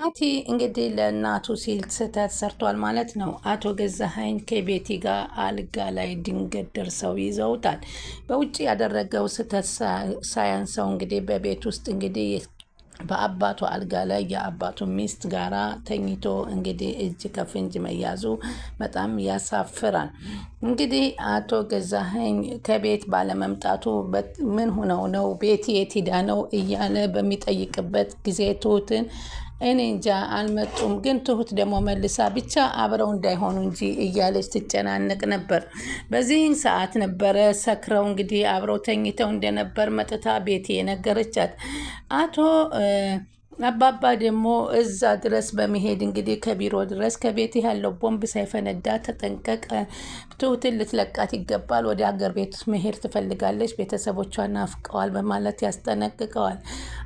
ናቲ እንግዲህ ለእናቱ ሲል ስህተት ሰርቷል ማለት ነው። አቶ ገዛኸኝ ከቤቲ ጋር አልጋ ላይ ድንገት ደርሰው ይዘውታል። በውጭ ያደረገው ስህተት ሳያንሰው እንግዲህ በቤት ውስጥ እንግዲህ በአባቱ አልጋ ላይ የአባቱ ሚስት ጋራ ተኝቶ እንግዲህ እጅ ከፍንጅ መያዙ በጣም ያሳፍራል። እንግዲህ አቶ ገዛኸኝ ከቤት ባለመምጣቱ ምን ሆነው ነው ቤት የት ሄዳ ነው እያለ በሚጠይቅበት ጊዜ ትሁትን እኔ እንጃ አልመጡም፣ ግን ትሁት ደግሞ መልሳ ብቻ አብረው እንዳይሆኑ እንጂ እያለች ትጨናነቅ ነበር። በዚህን ሰዓት ነበረ ሰክረው እንግዲህ አብረው ተኝተው እንደነበር መጥታ ቤቲ የነገረቻት። አቶ አባባ ደግሞ እዛ ድረስ በመሄድ እንግዲህ ከቢሮ ድረስ ከቤት ያለው ቦምብ ሳይፈነዳ ተጠንቀቅ፣ ትሁትን ልትለቃት ይገባል፣ ወደ ሀገር ቤት መሄድ ትፈልጋለች፣ ቤተሰቦቿን ናፍቀዋል በማለት ያስጠነቅቀዋል።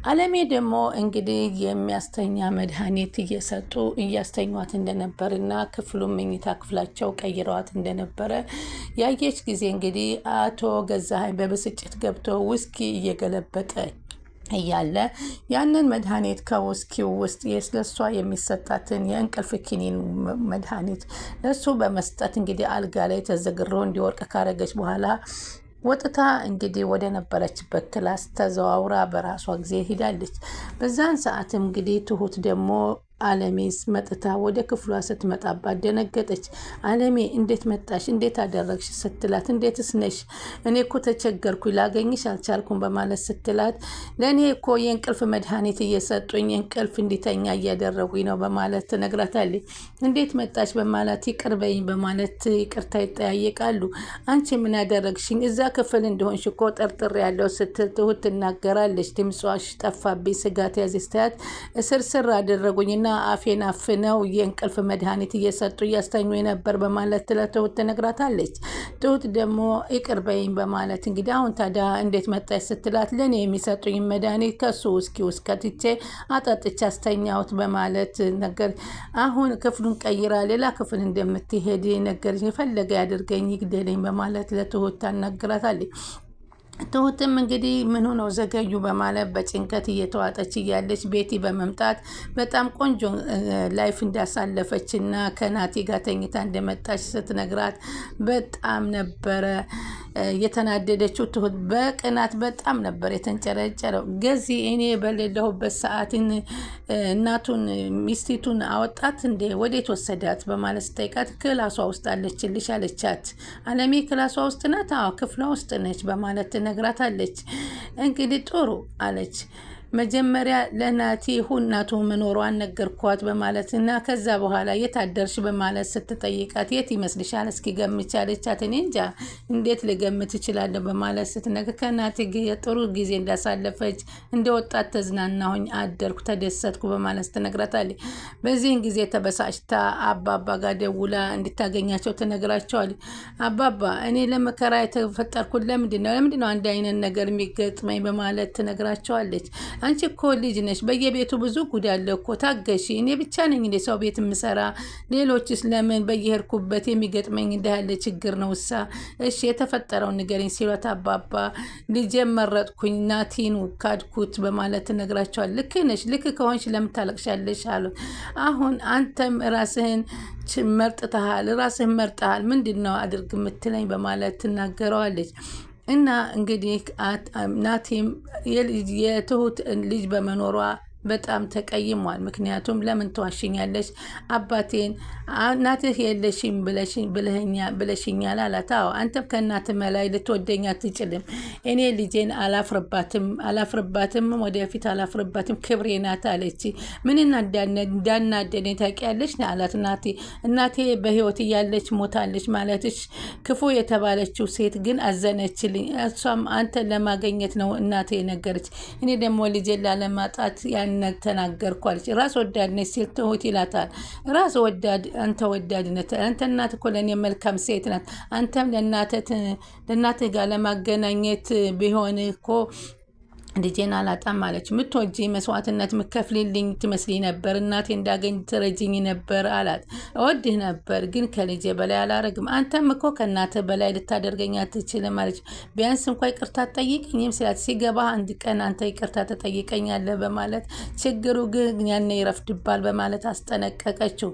አለሜ ደግሞ እንግዲህ የሚያስተኛ መድኃኒት እየሰጡ እያስተኟት እንደነበር እና ክፍሉም መኝታ ክፍላቸው ቀይረዋት እንደነበረ ያየች ጊዜ እንግዲህ አቶ ገዛኸኝ በብስጭት ገብቶ ውስኪ እየገለበጠ እያለ ያንን መድኃኒት ከውስኪው ውስጥ ለሷ የሚሰጣትን የእንቅልፍ ኪኒን መድኃኒት ለሱ በመስጠት እንግዲህ አልጋ ላይ ተዘግሮ እንዲወርቅ ካረገች በኋላ ወጥታ እንግዲህ ወደ ነበረችበት ክላስ ተዘዋውራ በራሷ ጊዜ ሂዳለች። በዛን ሰዓትም እንግዲህ ትሁት ደግሞ አለሜስ መጥታ ወደ ክፍሏ ስትመጣባት ደነገጠች። አለሜ እንዴት መጣሽ? እንዴት አደረግሽ? ስትላት እንዴትስ ነሽ? እኔ እኮ ተቸገርኩኝ ላገኝሽ አልቻልኩም በማለት ስትላት ለእኔ እኮ የእንቅልፍ መድኃኒት እየሰጡኝ እንቅልፍ እንዲተኛ እያደረጉኝ ነው በማለት ትነግራታለች። እንዴት መጣች በማለት ይቅር በይኝ በማለት ይቅርታ ይጠያየቃሉ። አንቺ ምን ያደረግሽኝ? እዛ ክፍል እንደሆንሽ እኮ ጠርጥሬ ያለው ስትል ትሁት ትናገራለች። ድምጿሽ ጠፋብኝ፣ ስጋት ያዝ ስትያት እስርስር አደረጉኝና አፌን አፍነው የእንቅልፍ መድኃኒት እየሰጡ እያስተኙ ነበር በማለት ለትሁት ትነግራታለች። ትሁት ደግሞ ይቅር በይኝ በማለት እንግዲህ አሁን ታዲያ እንዴት መጣች ስትላት ለእኔ የሚሰጡኝ መድኃኒት ከሱ ውስኪ ውስጥ ከትቼ አጠጥቼ አስተኛሁት በማለት ነገር አሁን ክፍሉን ቀይራ ሌላ ክፍል እንደምትሄድ ነገር የፈለገ ያድርገኝ ይግደለኝ በማለት ለትሁት ታናግራታለች። ትሁትም እንግዲህ ምን ሆነው ዘገዩ በማለት በጭንቀት እየተዋጠች እያለች ቤቲ በመምጣት በጣም ቆንጆ ላይፍ እንዳሳለፈች እና ከናቲ ጋር ተኝታ እንደመጣች ስትነግራት በጣም ነበረ የተናደደችው። ትሁት በቅናት በጣም ነበር የተንጨረጨረው። ገዚ እኔ በሌለሁበት ሰዓት እናቱን ሚስቲቱን አወጣት እንዴ? ወዴት ወሰዳት በማለት ስጠይቃት ክላሷ ውስጥ አለችልሽ አለቻት። አለሜ ክላሷ ውስጥ ናት? አዎ ክፍሏ ውስጥ ነች በማለት ትነግራታለች። እንግዲህ ጥሩ አለች። መጀመሪያ ለናቲ ሁናቱ መኖሯን ነገርኳት በማለት እና ከዛ በኋላ የታደርሽ በማለት ስትጠይቃት የት ይመስልሻል እስኪ ገምች አለቻት። እኔ እንጃ እንዴት ልገምት እችላለሁ በማለት ስትነግር ከናቲ ጥሩ ጊዜ እንዳሳለፈች እንደ ወጣት ተዝናናሁኝ፣ አደርኩ፣ ተደሰትኩ በማለት ስትነግራታለች። በዚህን ጊዜ ተበሳጭታ አባባ ጋር ደውላ እንድታገኛቸው ትነግራቸዋል። አባባ እኔ ለመከራ የተፈጠርኩት ለምንድን ነው አንድ አይነት ነገር የሚገጥመኝ በማለት ትነግራቸዋለች። አንቺ እኮ ልጅ ነሽ፣ በየቤቱ ብዙ ጉድ አለ እኮ ታገሺ። እኔ ብቻ ነኝ እንደ ሰው ቤት የምሰራ? ሌሎችስ ለምን በየሄድኩበት የሚገጥመኝ እንዳለ ችግር ነው እሳ? እሺ የተፈጠረውን ንገረኝ ሲሏት አባባ ልጄን መረጥኩኝ፣ ናቲኑ ካድኩት በማለት ትነግራቸዋል። ልክ ነሽ፣ ልክ ከሆንሽ ለምን ታለቅሻለሽ አሉ። አሁን አንተም ራስህን ራስህን መርጠሃል፣ ምንድን ነው አድርግ የምትለኝ በማለት ትናገረዋለች። እና እንግዲህ ናቲም የትሁት ልጅ በመኖሯ በጣም ተቀይሟል። ምክንያቱም ለምን ተዋሽኛለሽ? አባቴን እናትህ የለሽም ብለሽኛል አላት። አዎ አንተም ከእናትህ መላይ ልትወደኝ አትችልም። እኔ ልጄን አላፍርባትም፣ ወደፊት አላፍርባትም፣ ክብሬ ናት አለች። ምን እንዳናደደኝ ታውቂያለሽ አላት ናቲ። እናቴ በህይወት እያለች ሞታለች ማለትሽ ክፉ የተባለችው ሴት ግን አዘነችልኝ። እሷም አንተን ለማገኘት ነው እናቴ ነገረች። እኔ ደግሞ ልጄን ላለማጣት ተናገርኳለች። ራስ ወዳድ ነች ሲል ትሁት ይላታል። ራስ ወዳድ አንተ ወዳድነት አንተ እናት እኮ ለእኔ መልካም ሴት ናት። አንተም ለእናትህ ጋር ለማገናኘት ቢሆን እኮ ልጄን አላጣም አለች። ምትወጂ መስዋዕትነት ምከፍልልኝ ትመስሊ ነበር፣ እናቴ እንዳገኝ ትረጅኝ ነበር አላት። እወድህ ነበር ግን ከልጄ በላይ አላረግም። አንተም እኮ ከእናትህ በላይ ልታደርገኝ አትችልም አለች። ቢያንስ እንኳ ይቅርታ ትጠይቀኝም ሲላት፣ ሲገባ አንድ ቀን አንተ ይቅርታ ትጠይቀኛለህ በማለት ችግሩ ግን ያኔ ይረፍድባል በማለት አስጠነቀቀችው።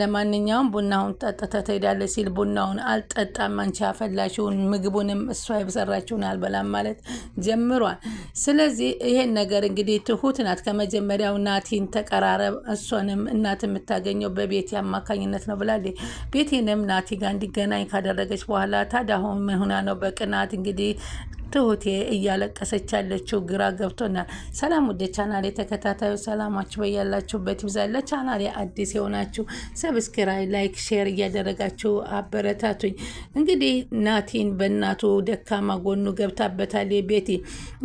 ለማንኛውም ቡናውን ጠጥተህ ትሄዳለህ ሲል ቡናውን አልጠጣም፣ አንቺ አፈላሽውን ምግቡንም እሷ የሰራችውን አልበላም ማለት ጀምሯል። ስለዚህ ይሄን ነገር እንግዲህ ትሁት ናት ከመጀመሪያው ናቲን ተቀራረብ፣ እሷንም እናት የምታገኘው በቤቲ አማካኝነት ነው ብላለች። ቤቲንም ናቲ ጋር እንዲገናኝ ካደረገች በኋላ ታዲያ አሁን ምን ሆና ነው በቅናት እንግዲህ ትሁቴ እያለቀሰች ያለችው? ግራ ገብቶናል። ሰላም ወደ ቻናሌ ተከታታዩ ሰላማችሁ በያላችሁበት ይብዛል። ለቻናሌ አዲስ የሆናችሁ ሰብስክራይብ፣ ላይክ፣ ሼር እያደረጋችሁ አበረታቱኝ። እንግዲህ ናቲን በእናቱ ደካማ ጎኑ ገብታበታል ቤቲ።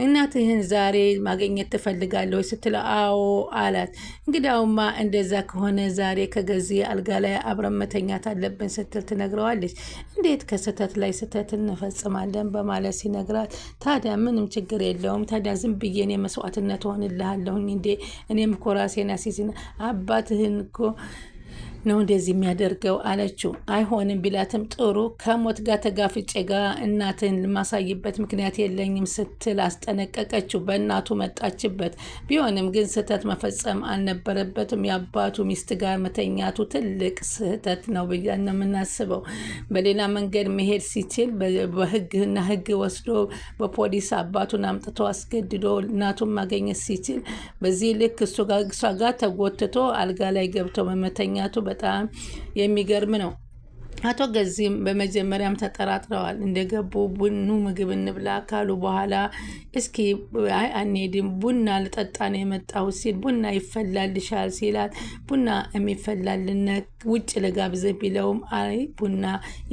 እናትህን ዛሬ ማግኘት ትፈልጋለሁ ስትለው አዎ አላት። እንግዲያውማ እንደዛ ከሆነ ዛሬ ከገዚህ አልጋ ላይ አብረን መተኛት አለብን ስትል ትነግረዋለች። እንዴት ከስህተት ላይ ስህተት እንፈጽማለን በማለት ሲነግራት፣ ታዲያ ምንም ችግር የለውም፣ ታዲያ ዝም ብዬ እኔ መስዋዕትነት ሆንልሃለሁኝ እንዴ? እኔም እኮ ራሴን አሲዝና አባትህን እኮ ነው እንደዚህ የሚያደርገው አለችው። አይሆንም ቢላትም ጥሩ ከሞት ጋር ተጋፍጬ ጋር እናትን ማሳይበት ምክንያት የለኝም ስትል አስጠነቀቀችው። በእናቱ መጣችበት። ቢሆንም ግን ስህተት መፈጸም አልነበረበትም። የአባቱ ሚስት ጋር መተኛቱ ትልቅ ስህተት ነው ብለን ነው የምናስበው። በሌላ መንገድ መሄድ ሲችል በህግና ህግ ወስዶ በፖሊስ አባቱን አምጥቶ አስገድዶ እናቱን ማገኘት ሲችል በዚህ ልክ እሷ ጋር ተጎትቶ አልጋ ላይ ገብቶ መተኛቱ በጣም የሚገርም ነው። አቶ ገዚም በመጀመሪያም ተጠራጥረዋል። እንደገቡ ቡኑ ምግብ እንብላ ካሉ በኋላ እስኪ አይ አንሄድም ቡና ልጠጣ ነው የመጣሁ ሲል ቡና ይፈላልሻል ሲላት ቡና የሚፈላልን ውጭ ልጋብዝህ ቢለውም አይ ቡና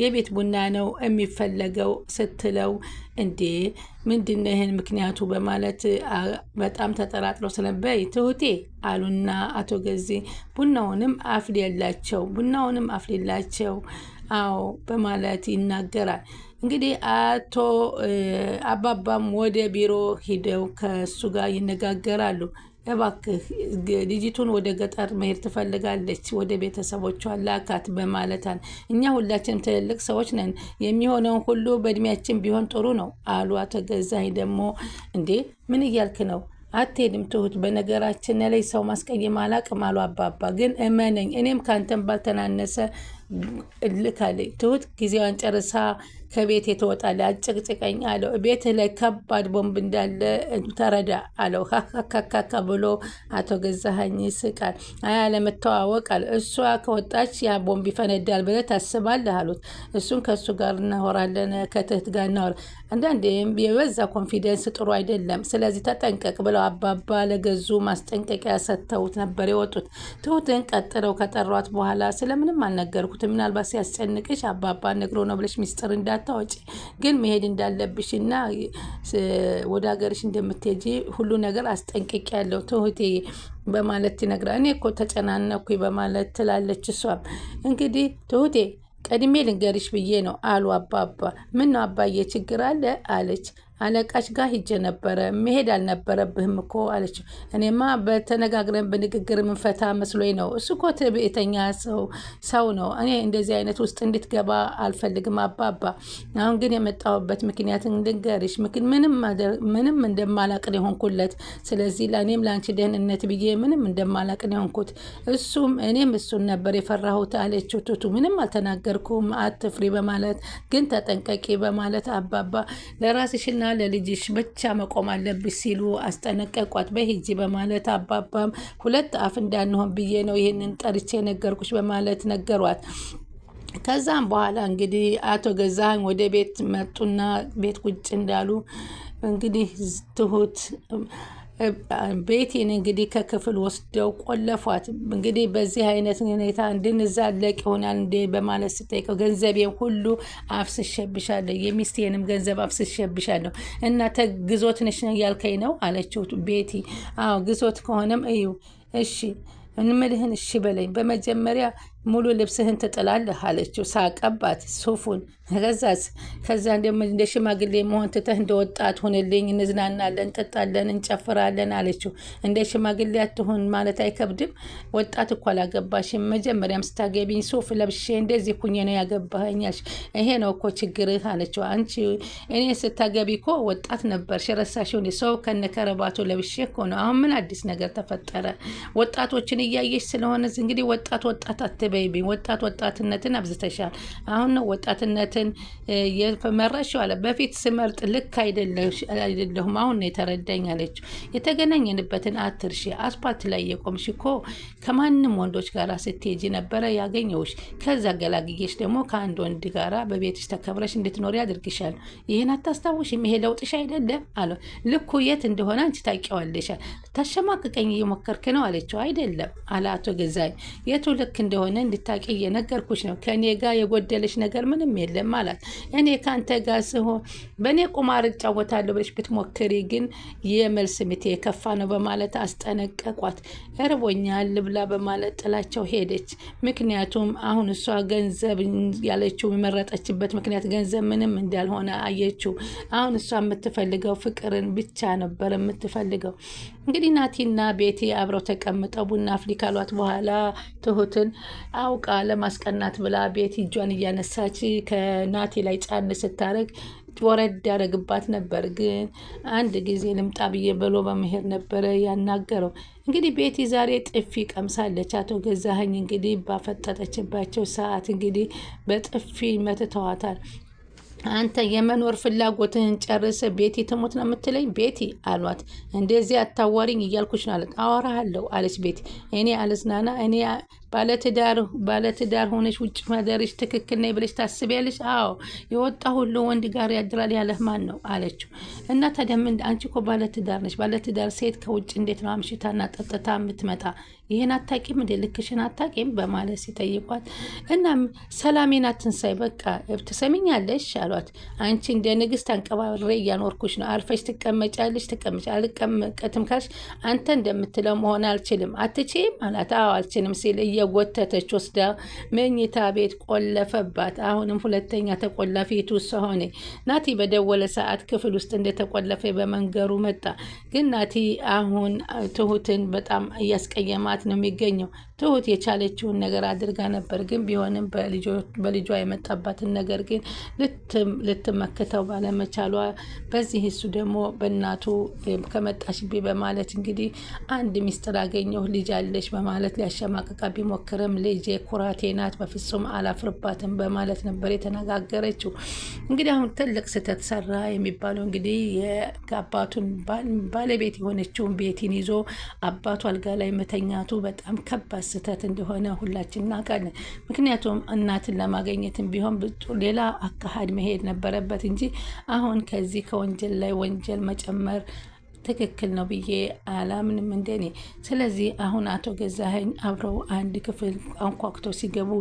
የቤት ቡና ነው የሚፈለገው ስትለው እንዴ ምንድነው ይህን ምክንያቱ በማለት በጣም ተጠራጥረው ስለበይ ትሁቴ አሉና አቶ ገዚ ቡናውንም አፍሊላቸው አዎ በማለት ይናገራል። እንግዲህ አቶ አባባም ወደ ቢሮ ሂደው ከሱ ጋር ይነጋገራሉ። እባክህ ልጅቱን ወደ ገጠር መሄድ ትፈልጋለች፣ ወደ ቤተሰቦቿ ላካት በማለታን እኛ ሁላችንም ትልልቅ ሰዎች ነን፣ የሚሆነውን ሁሉ በእድሜያችን ቢሆን ጥሩ ነው አሉ። አቶ ገዛኸኝ ደግሞ እንዴ ምን እያልክ ነው? አትሄድም ትሁት፣ በነገራችን ላይ ሰው ማስቀየም አላቅም አሉ አባባ። ግን እመነኝ እኔም ካንተን ባልተናነሰ ልካለች። ትሁት ጊዜዋን ጨርሳ ከቤት የተወጣለ አጭቅጭቀኝ አለው። ቤትህ ላይ ከባድ ቦምብ እንዳለ ተረዳ አለው። ካካካካ ብሎ አቶ ገዛኸኝ ይስቃል። አለመተዋወቅ አለ። እሷ ከወጣች ያ ቦምብ ይፈነዳል ብለህ ታስባለህ አሉት። እሱን ከእሱ ጋር እናወራለን፣ ከትህት ጋር እናወራ። አንዳንዴም የበዛ ኮንፊደንስ ጥሩ አይደለም፣ ስለዚህ ተጠንቀቅ ብለው አባባ ለገዙ ማስጠንቀቂያ ሰጥተውት ነበር የወጡት። ትሁትን ቀጥረው ከጠሯት በኋላ ስለምንም አልነገርኩት፣ ምናልባት ሲያስጨንቅሽ አባባ ነግሮ ነው ብለሽ ሚስጥር እንዳታወጪ፣ ግን መሄድ እንዳለብሽና ወደ ሀገርሽ እንደምትሄጂ ሁሉ ነገር አስጠንቅቄ ያለው ትሁቴ በማለት ይነግራል። እኔ እኮ ተጨናነኩኝ በማለት ትላለች። እሷም እንግዲህ ትሁቴ ቀድሜ ልንገርሽ ብዬ ነው አሉ አባባ። ምን ነው አባዬ ችግር አለ አለች። አለቃሽ ጋር ሂጄ ነበረ፣ መሄድ አልነበረብህም እኮ አለችው። እኔማ በተነጋግረን በንግግር ምንፈታ መስሎኝ ነው። እሱ እኮ ትዕቢተኛ ሰው ነው። እኔ እንደዚህ አይነት ውስጥ እንድትገባ አልፈልግም አባባ። አሁን ግን የመጣሁበት ምክንያት እንድንገርሽ፣ ምንም እንደማላቅን የሆንኩለት። ስለዚህ ለእኔም ለአንቺ ደህንነት ብዬ ምንም እንደማላቅን የሆንኩት እኔም እሱን ነበር የፈራሁት አለችው። ቱቱ ምንም አልተናገርኩም አትፍሪ በማለት ግን ተጠንቀቂ በማለት አባባ ለራስሽና ለልጅሽ ብቻ መቆም አለብሽ ሲሉ አስጠነቀቋት። በሂጂ በማለት አባባም ሁለት አፍ እንዳንሆን ብዬ ነው ይህንን ጠርቼ ነገርኩሽ በማለት ነገሯት። ከዛም በኋላ እንግዲህ አቶ ገዛኸኝ ወደ ቤት መጡና ቤት ቁጭ እንዳሉ እንግዲህ ትሁት ቤቴን እንግዲህ ከክፍል ወስደው ቆለፏት። እንግዲህ በዚህ አይነት ሁኔታ እንድንዛለቅ ይሆናል እንዴ በማለት ስጠይቀው ገንዘቤን ሁሉ አፍስሸብሻለሁ፣ የሚስቴንም ገንዘብ አፍስሸብሻለሁ እና ግዞት ነሽ ያልከኝ ነው አለችው ቤቲ። አዎ ግዞት ከሆነም እዩ እሺ እንምልህን እሺ በለኝ፣ በመጀመሪያ ሙሉ ልብስህን ትጥላለህ አለችው። ሳቀባት። ሱፉን ከዛ እንደ ሽማግሌ መሆን ትተህ እንደ ወጣት ሁንልኝ፣ እንዝናናለን፣ እንጠጣለን፣ እንጨፍራለን አለችው። እንደ ሽማግሌ አትሁን ማለት አይከብድም? ወጣት እኮ አላገባሽም። መጀመሪያም ስታገቢኝ ሱፍ ለብሼ እንደዚህ ኩኜ ነው ያገባኸኛል። ይሄ ነው እኮ ችግርህ አለችው። አንቺ እኔ ስታገቢ እኮ ወጣት ነበርሽ፣ ረሳሽው? ሰው ከነከረባቱ ለብሼ እኮ ነው። አሁን ምን አዲስ ነገር ተፈጠረ? ወጣቶችን እያየሽ ስለሆነ እንግዲህ ወጣት አትበይብኝ። ወጣትነትን አብዝተሻል። አሁን ነው ወጣትነትን የመረሽው አለ። በፊት ስመርጥ ልክ አይደለሁም፣ አሁን ነው የተረዳኝ አለችው። የተገናኘንበትን አትርሺ። አስፓልት ላይ የቆምሽ እኮ ከማንም ወንዶች ጋር ስትሄጂ ነበረ ያገኘውሽ። ከዛ ገላግዬሽ ደግሞ ከአንድ ወንድ ጋራ በቤትሽ ተከብረሽ እንድትኖሪ ያድርግሻል። ይህን አታስታውሽም? ይሄ ለውጥሽ አይደለም አለ። ልኩ የት እንደሆነ አንቺ ታውቂዋለሻል። ታሸማቅቀኝ እየሞከርክ ነው አለችው። አይደለም አለ አቶ ገዛኸኝ። የቱ ልክ እንደሆነ እንድታውቂ እየነገርኩሽ ነው። ከእኔ ጋር የጎደለሽ ነገር ምንም የለም አላት። እኔ ከአንተ ጋር ስሆን በእኔ ቁማር እጫወታለሁ ብለሽ ብትሞክሪ ግን የመልስ ምቴ የከፋ ነው በማለት አስጠነቀቋት። እርቦኛል ልብላ በማለት ጥላቸው ሄደች። ምክንያቱም አሁን እሷ ገንዘብ ያለችው የመረጠችበት ምክንያት ገንዘብ ምንም እንዳልሆነ አየችው። አሁን እሷ የምትፈልገው ፍቅርን ብቻ ነበር የምትፈልገው። እንግዲህ ናቲና ቤቲ አብረው ተቀምጠው ቡና አፍሊ ካሏት በኋላ ትሁትን አውቃ ለማስቀናት ብላ ቤቲ እጇን እያነሳች ከናቲ ላይ ጫን ስታደርግ ወረድ ያደረግባት ነበር። ግን አንድ ጊዜ ልምጣ ብዬ ብሎ በመሄድ ነበረ ያናገረው። እንግዲህ ቤቲ ዛሬ ጥፊ ቀምሳለች። አቶ ገዛኸኝ እንግዲህ ባፈጠጠችባቸው ሰዓት እንግዲህ በጥፊ መትተዋታል። አንተ የመኖር ፍላጎትህን ጨርሰ ቤቲ ትሞት ነው የምትለኝ? ቤቲ አሏት። እንደዚህ አታዋሪኝ እያልኩሽ ነው አለት። አወራሃለሁ አለች ቤቲ። እኔ አልዝናና? እኔ ባለትዳር ሆነሽ ውጭ ማደርሽ ትክክል ነኝ ብለሽ ታስቢያለሽ? አዎ የወጣ ሁሉ ወንድ ጋር ያድራል ያለህ ማን ነው አለችው። እና ታዲያ ምን? አንቺ እኮ ባለትዳር ነሽ። ባለትዳር ሴት ከውጭ እንዴት ነው አምሽታና ጠጥታ የምትመጣ? ይህን አታቂም እንዴ? ልክሽን አታቂም በማለት ሲጠይቋት፣ እናም ሰላሜን አትንሳይ፣ በቃ ትሰሚኛለሽ አሏት። አንቺ እንደ ንግስት አንቀባሬ እያኖርኩሽ ነው። አርፈሽ ትቀመጫለሽ። አልቀመጥም ካልሽ አንተ እንደምትለው መሆን አልችልም። አትችይም አላት። አዎ አልችልም ሲል እየጎተተች ወስዳ መኝታ ቤት ቆለፈባት። አሁንም ሁለተኛ ተቆላፊቱ እሷ ሆነ። ናቲ በደወለ ሰዓት ክፍል ውስጥ እንደተቆለፈ በመንገሩ መጣ። ግን ናቲ አሁን ትሁትን በጣም እያስቀየማት ነው የሚገኘው። ትሁት የቻለችውን ነገር አድርጋ ነበር። ግን ቢሆንም በልጇ የመጣባትን ነገር ግን ልትመክተው ባለመቻሏ በዚህ እሱ ደግሞ በእናቱ ከመጣሽቤ በማለት እንግዲህ አንድ ሚስጥር አገኘሁ ልጅ አለሽ በማለት ሊያሸማቀቃ ቢሞክርም ልጄ ኩራቴ ናት፣ በፍጹም አላፍርባትም በማለት ነበር የተነጋገረችው። እንግዲህ አሁን ትልቅ ስህተት ሰራ የሚባለው እንግዲህ የአባቱን ባለቤት የሆነችውን ቤቲን ይዞ አባቱ አልጋ ላይ መተኛቱ በጣም ከባድ ስህተት እንደሆነ ሁላችን እናውቃለን። ምክንያቱም እናትን ለማገኘትም ቢሆን ሌላ አካሄድ መሄድ ነበረበት እንጂ አሁን ከዚህ ከወንጀል ላይ ወንጀል መጨመር ትክክል ነው ብዬ አላምንም እንደኔ። ስለዚህ አሁን አቶ ገዛኸኝ አብረው አንድ ክፍል አንኳኩቶ ሲገቡ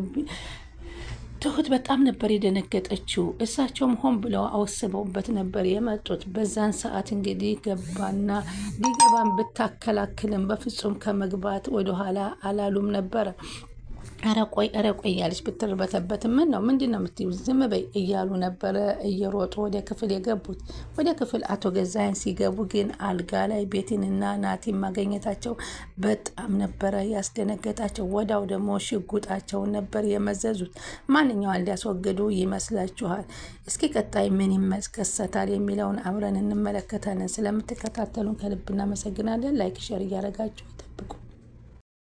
ትሁት በጣም ነበር የደነገጠችው። እሳቸውም ሆን ብለው አወስበውበት ነበር የመጡት። በዛን ሰዓት እንግዲህ ገባና ሊገባን ብታከላክልም በፍጹም ከመግባት ወደኋላ አላሉም ነበረ። ኧረ ቆይ እያለች ብትርበተበት ምን ነው ምንድን ነው የምትይው? ዝም በይ እያሉ ነበረ እየሮጡ ወደ ክፍል የገቡት። ወደ ክፍል አቶ ገዛኸኝ ሲገቡ ግን አልጋ ላይ ቤቲንና ናቲን ማገኘታቸው በጣም ነበረ ያስደነገጣቸው። ወዳው ደግሞ ሽጉጣቸውን ነበር የመዘዙት። ማንኛውን ሊያስወግዱ ይመስላችኋል? እስኪ ቀጣይ ምን ይከሰታል የሚለውን አብረን እንመለከታለን። ስለምትከታተሉን ከልብ እናመሰግናለን። ላይክ ሸር እያደረጋችሁ